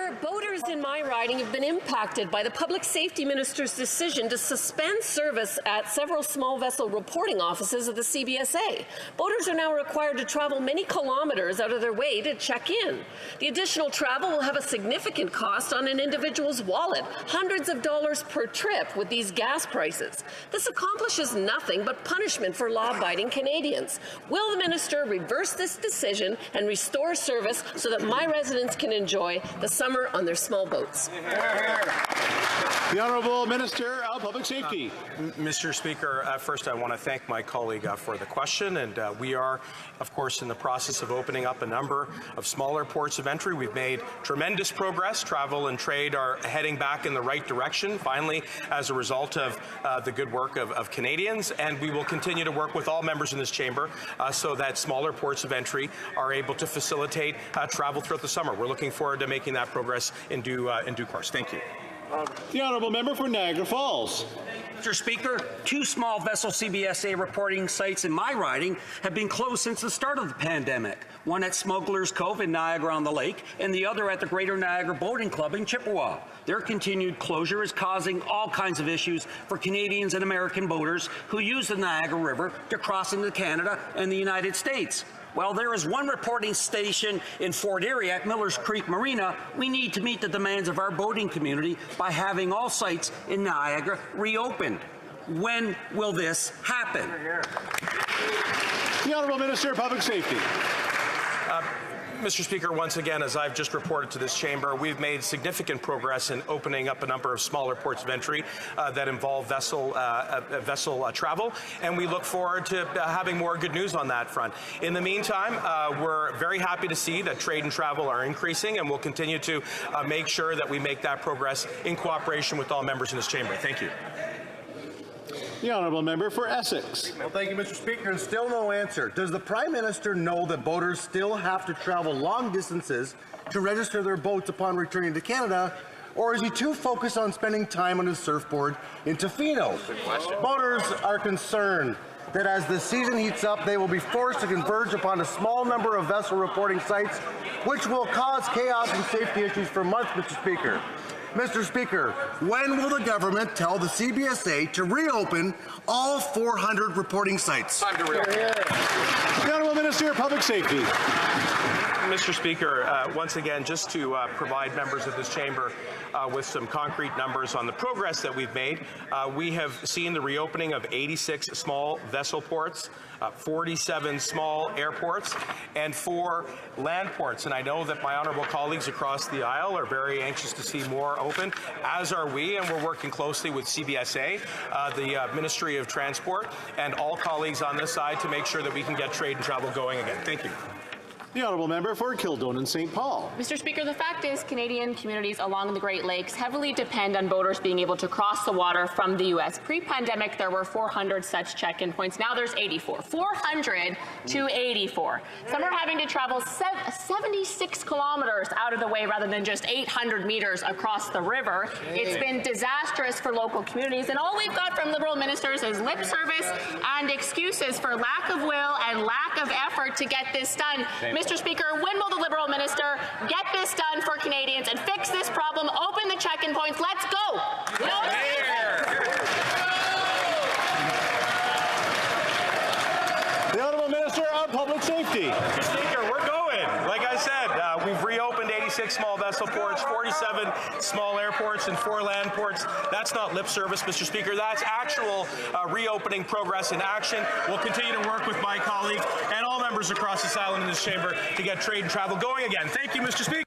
Speaker, boaters in my riding have been impacted by the Public Safety Minister's decision to suspend service at several small vessel reporting offices of the CBSA. Boaters are now required to travel many kilometers out of their way to check in. The additional travel will have a significant cost on an individual's wallet, hundreds of dollars per trip with these gas prices. This accomplishes nothing but punishment for law-abiding Canadians. Will the minister reverse this decision and restore service so that my residents can enjoy the summer on their small boats? The Honourable Minister of Public Safety. Mr. Speaker, first I want to thank my colleague for the question, and we are, of course, in the process of opening up a number of smaller ports of entry. We've made tremendous progress. Travel and trade are heading back in the right direction, finally, as a result of the good work of Canadians, and we will continue to work with all members in this chamber so that smaller ports of entry are able to facilitate travel throughout the summer. We're looking forward to making that progress in due course. Thank you. The Honourable Member for Niagara Falls. Mr. Speaker, 2 small vessel CBSA reporting sites in my riding have been closed since the start of the pandemic. One at Smuggler's Cove in Niagara-on-the-Lake and the other at the Greater Niagara Boating Club in Chippewa. Their continued closure is causing all kinds of issues for Canadians and American boaters who use the Niagara River to cross into Canada and the United States. While there is one reporting station in Fort Erie at Miller's Creek Marina, we need to meet the demands of our boating community by having all sites in Niagara reopened. When will this happen? The Honourable Minister of Public Safety. Mr. Speaker, once again, as I've just reported to this chamber, we've made significant progress in opening up a number of smaller ports of entry that involve vessel travel, and we look forward to having more good news on that front. In the meantime, we're very happy to see that trade and travel are increasing, and we'll continue to make sure that we make that progress in cooperation with all members in this chamber. Thank you. The Honourable Member for Essex. Well, thank you, Mr. Speaker, and still no answer. Does the Prime Minister know that boaters still have to travel long distances to register their boats upon returning to Canada, or is he too focused on spending time on his surfboard in Tofino? Boaters are concerned that as the season heats up, they will be forced to converge upon a small number of vessel reporting sites, which will cause chaos and safety issues for months, Mr. Speaker. Mr. Speaker, when will the government tell the CBSA to reopen all 400 reporting sites? Time to reopen. The Honourable Minister of Public Safety. Mr. Speaker, once again, just to provide members of this chamber with some concrete numbers on the progress that we've made, we have seen the reopening of 86 small vessel ports, 47 small airports, and 4 land ports. And I know that my honourable colleagues across the aisle are very anxious to see more open, as are we, and we're working closely with CBSA, the Ministry of Transport, and all colleagues on this side to make sure that we can get trade and travel going again. Thank you. The Honourable Member for Kildonan and St. Paul. Mr. Speaker, the fact is Canadian communities along the Great Lakes heavily depend on boaters being able to cross the water from the U.S. Pre-pandemic, there were 400 such check-in points. Now there's 84. 400 to 84. Some are having to travel 76 kilometers out of the way rather than just 800 meters across the river. It's been disastrous for local communities, and all we've got from Liberal ministers is lip service and excuses for lack of will and lack of effort to get this done. Mr. Speaker, when will the Liberal minister get this done for Canadians and fix this problem? Open the check-in points. Let's go. No. The Honourable Minister of Public Safety. Mr. Speaker, we're going. Like I said, we've reopened 86 small vessel ports, 47 small airports, and 4 land ports. That's not lip service, Mr. Speaker. That's actual reopening progress in action. We'll continue to work with my colleagues and all members across this island in this chamber to get trade and travel going again. Thank you, Mr. Speaker.